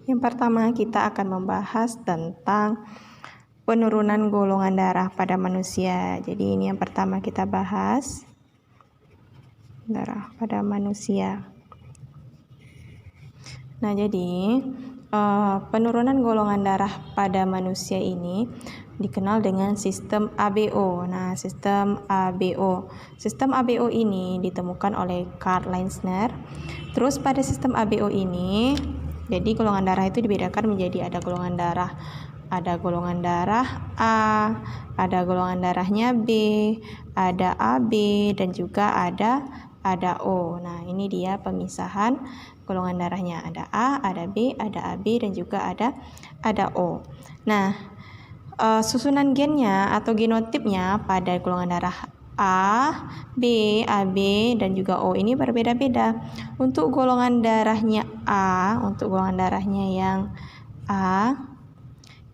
Yang pertama kita akan membahas tentang penurunan golongan darah pada manusia. Jadi ini yang pertama kita bahas, darah pada manusia. Nah, jadi penurunan golongan darah pada manusia ini dikenal dengan sistem ABO. Nah, sistem ABO. Sistem ABO ini ditemukan oleh Karl Lenzner. Terus pada sistem ABO ini, jadi golongan darah itu dibedakan menjadi ada golongan darah A, ada golongan darahnya B, ada AB, dan juga ada O. Nah, ini dia pemisahan golongan darahnya. Ada A, ada B, ada AB, dan juga ada O. Nah, susunan gennya atau genotipnya pada golongan darah A, B, AB, dan juga O ini berbeda-beda. Untuk golongan darahnya A, untuk golongan darahnya yang A,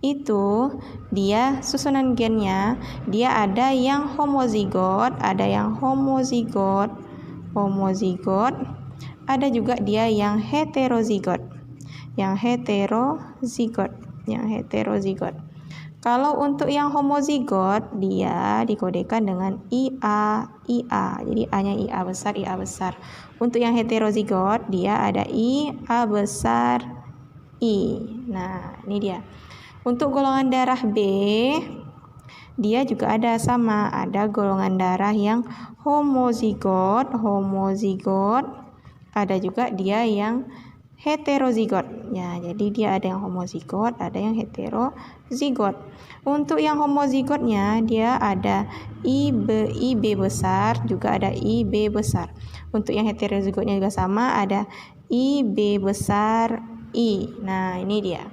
itu dia susunan gennya dia ada yang homozigot, ada yang homozigot, ada juga dia yang heterozigot, Kalau untuk yang homozigot dia dikodekan dengan IA. Jadi A-nya IA besar. Untuk yang heterozigot dia ada IA besar I. Nah, ini dia. Untuk golongan darah B, dia juga ada sama, ada golongan darah yang homozigot, ada juga dia yang heterozigot. Ya, jadi dia ada yang homozigot, ada yang heterozigot. Untuk yang homozigotnya dia ada IB besar, juga ada IB besar. Untuk yang heterozigotnya juga sama, ada IB besar I. Nah, ini dia.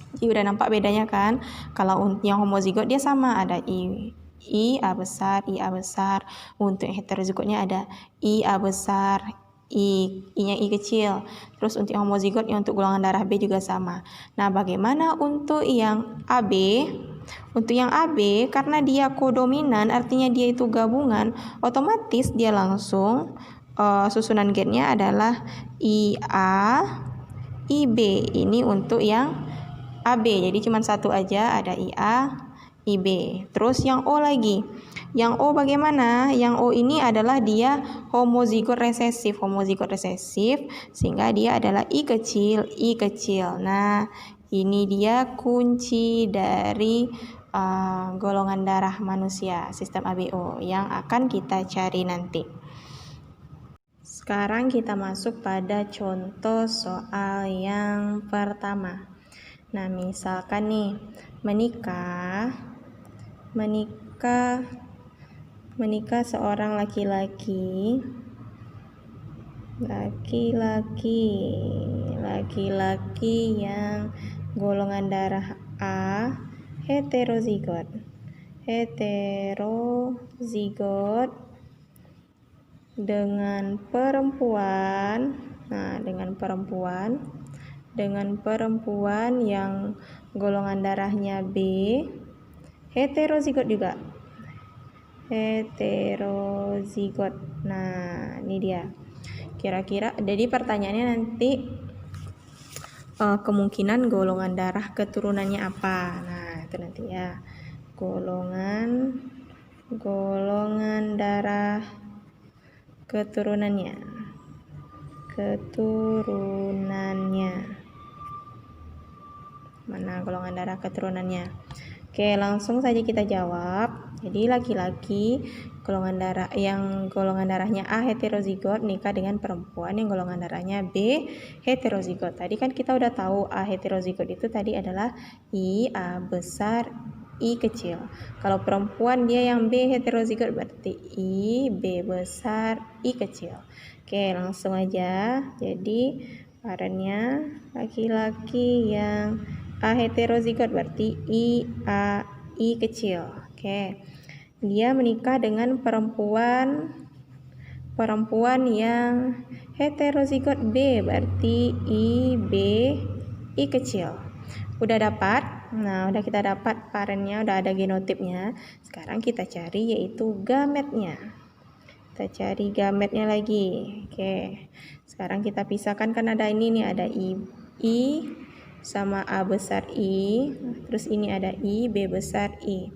Jadi udah nampak bedanya kan? Kalau untuk yang homozigot dia sama, ada IA besar. Untuk yang heterozigotnya ada IA besar, I-nya I kecil. Terus untuk yang homozigot untuk golongan darah B juga sama. Nah, bagaimana untuk yang AB? Untuk yang AB, karena dia kodominan, artinya dia itu gabungan, otomatis dia langsung susunan gennya adalah IA, IB. Ini untuk yang AB, jadi cuma satu aja, ada IA, IB. Terus yang O lagi. Yang O bagaimana? Yang O ini adalah dia homozigot resesif, sehingga dia adalah I kecil. Nah, ini dia kunci dari golongan darah manusia, sistem ABO yang akan kita cari nanti. Sekarang kita masuk pada contoh soal yang pertama. Nah, misalkan nih, menikah seorang laki-laki yang golongan darah A heterozigot dengan perempuan yang golongan darahnya B heterozigot juga. Nah, ini dia. Kira-kira jadi pertanyaannya nanti kemungkinan golongan darah keturunannya apa. Nah, itu nanti ya. Golongan darah keturunannya. Mana golongan darah keturunannya? Oke, langsung saja kita jawab. Jadi laki-laki golongan darahnya A heterozigot nikah dengan perempuan yang golongan darahnya B heterozigot. Tadi kan kita udah tahu A heterozigot itu tadi adalah IA besar I kecil. Kalau perempuan dia yang B heterozigot berarti IB besar I kecil. Oke, langsung aja. Jadi parennya laki-laki yang A heterozigot berarti I kecil. Oke. Dia menikah dengan perempuan yang heterozigot B berarti IB I kecil. Udah dapat? Nah, udah kita dapat parennya, udah ada genotipnya. Sekarang kita cari yaitu gametnya. Kita cari gametnya lagi. Oke. Sekarang kita pisahkan kan ada ini nih, ada I sama A besar I, terus ini ada I, B besar I.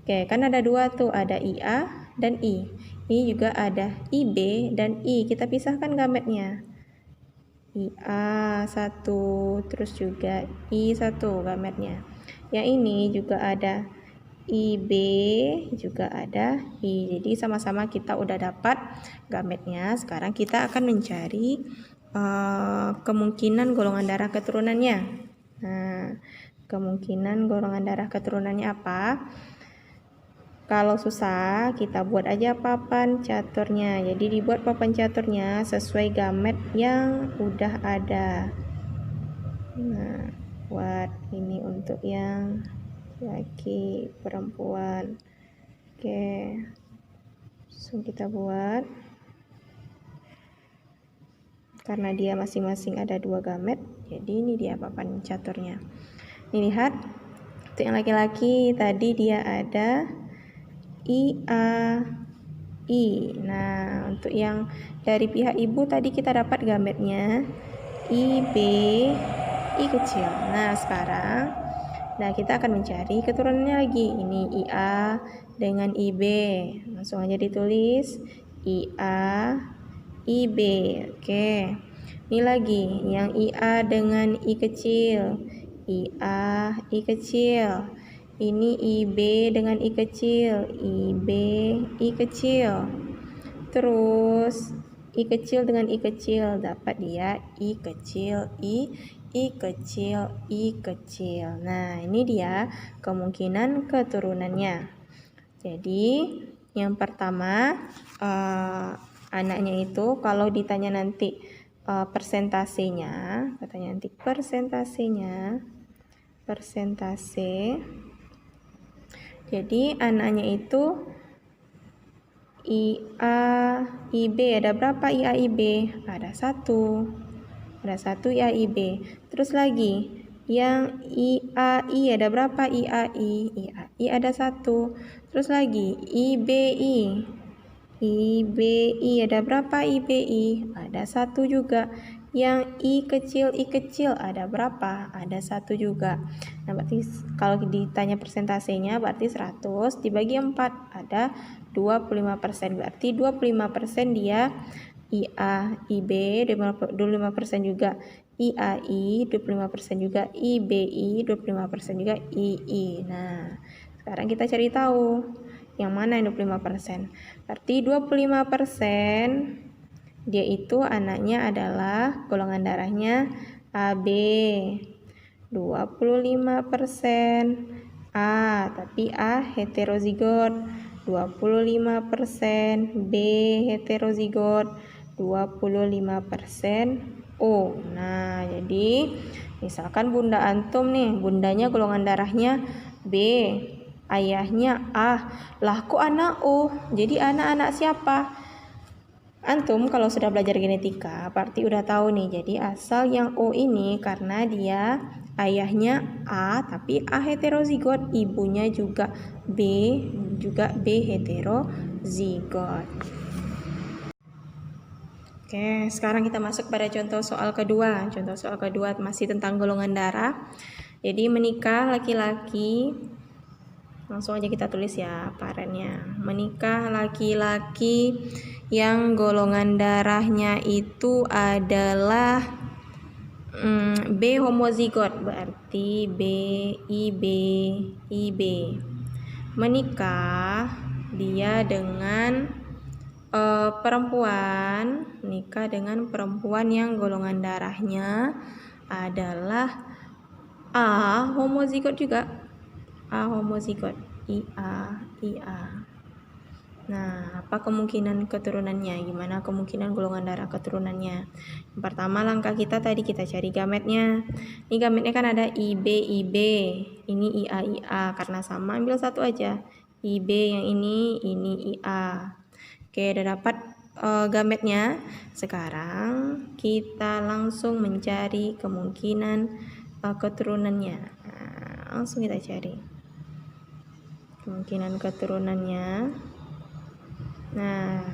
Oke, kan ada dua tuh, ada IA dan I. Ini juga ada IB dan I, kita pisahkan gametnya. IA 1, terus juga I1 gametnya. Yang ini juga ada IB, juga ada I. Jadi sama-sama kita udah dapat gametnya. Sekarang kita akan mencari kemungkinan golongan darah keturunannya. Nah, kemungkinan golongan darah keturunannya apa? Kalau susah, kita buat aja papan caturnya. Jadi dibuat papan caturnya sesuai gamet yang udah ada. Nah, buat ini untuk yang laki, perempuan. Oke, langsung kita buat. Karena dia masing-masing ada dua gamet, jadi ini dia papan caturnya. Ini lihat, untuk yang laki-laki tadi dia ada IA, I. Nah, untuk yang dari pihak ibu tadi kita dapat gametnya IB, I kecil. Nah, sekarang kita akan mencari keturunannya lagi. Ini IA dengan IB. Langsung aja ditulis IA, IB. Oke. Ini lagi yang IA dengan I kecil. IA, I kecil. Ini IB dengan I kecil, IB, I kecil. Terus I kecil dengan I kecil, dapat dia I kecil, I kecil, I kecil. Nah, ini dia kemungkinan keturunannya. Jadi, yang pertama anaknya itu kalau ditanya nanti persentasenya, katanya nanti persentase. Jadi anaknya itu IA, IB, ada berapa IA, IB? Ada 1. Ada 1 IA, IB. Terus lagi, yang IAI ada berapa IAI? IAI ada 1. Terus lagi, IBI. IBI ada berapa IBI? Ada 1 juga. Yang I kecil ada berapa? Ada 1 juga. Nah, berarti kalau ditanya persentasenya berarti 100 dibagi 4 ada 25%. Berarti 25% dia IA, IB, 25% juga IAI, 25% juga IBI, 25% juga II. Nah, sekarang kita cari tahu yang mana yang 25%. Berarti 25% dia itu anaknya adalah golongan darahnya AB. 25% A, tapi A heterozigot. 25% B heterozigot. 25% O. Nah, jadi misalkan bunda antum nih, bundanya golongan darahnya B, ayahnya A. Lah kok anak O? Jadi anak-anak siapa? Antum kalau sudah belajar genetika berarti udah tahu nih. Jadi asal yang O ini karena dia ayahnya A tapi A heterozigot, ibunya juga B heterozigot. Oke, sekarang kita masuk pada contoh soal kedua. Contoh soal kedua masih tentang golongan darah. Jadi menikah laki-laki, langsung aja kita tulis ya parennya. Menikah laki-laki yang golongan darahnya itu adalah B homozigot, berarti B, IB. Menikah dia dengan perempuan, menikah dengan perempuan yang golongan darahnya adalah A homozigot juga. A homozigot, IA. Nah, apa kemungkinan keturunannya? Gimana kemungkinan golongan darah keturunannya? Yang pertama langkah kita tadi kita cari gametnya. Ini gametnya kan ada IB. Ini IA. Karena sama ambil satu aja. IB yang ini IA. Oke, udah dapat gametnya. Sekarang kita langsung mencari kemungkinan keturunannya. Nah, langsung kita cari kemungkinan keturunannya. Nah,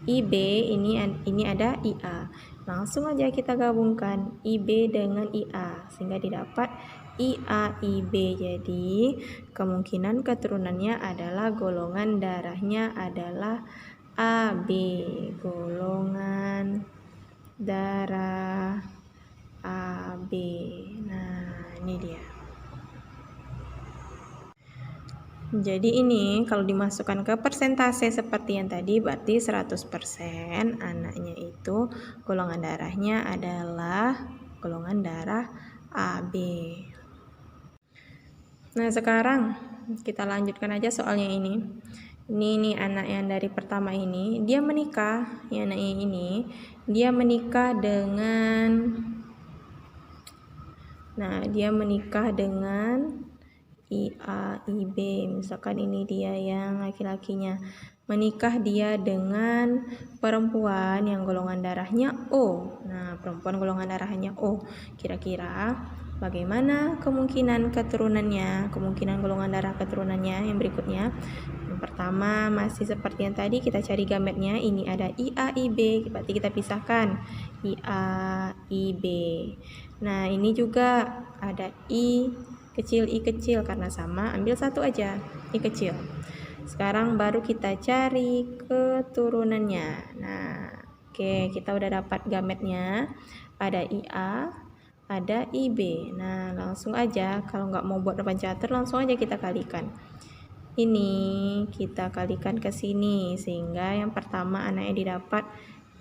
IB ini ada IA. Langsung aja kita gabungkan IB dengan IA sehingga didapat IAIB. Jadi kemungkinan keturunannya adalah golongan darahnya adalah AB, golongan darah AB. Nah, ini dia. Jadi ini kalau dimasukkan ke persentase seperti yang tadi berarti 100% anaknya itu golongan darahnya adalah golongan darah AB. Nah, sekarang kita lanjutkan aja soalnya ini. Ini anak yang dari pertama ini, dia menikah, ya anaknya ini, dia menikah dengan IAIB, misalkan ini dia yang laki-lakinya. Menikah dia dengan perempuan yang golongan darahnya O. Nah, perempuan golongan darahnya O. Kira-kira bagaimana kemungkinan keturunannya? Kemungkinan golongan darah keturunannya yang berikutnya. Yang pertama masih seperti yang tadi, kita cari gametnya. Ini ada IAIB, berarti kita pisahkan IAIB. Nah, ini juga ada I kecil karena sama, ambil satu aja, I kecil. Sekarang baru kita cari keturunannya. Nah, oke, kita udah dapat gametnya. Ada IA, ada IB. Nah, langsung aja, kalau nggak mau buat depan catur, langsung aja kita kalikan. Ini kita kalikan ke sini, sehingga yang pertama anaknya didapat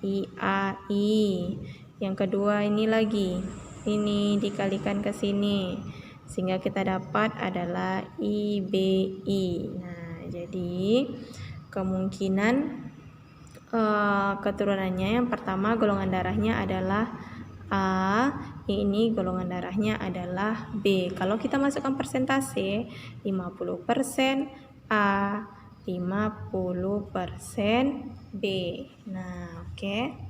IAI. Yang kedua ini lagi, ini dikalikan ke sini, sehingga kita dapat adalah IBI. Nah, jadi kemungkinan keturunannya yang pertama golongan darahnya adalah A, ini golongan darahnya adalah B. Kalau kita masukkan persentase 50% A, 50% B. Nah, oke.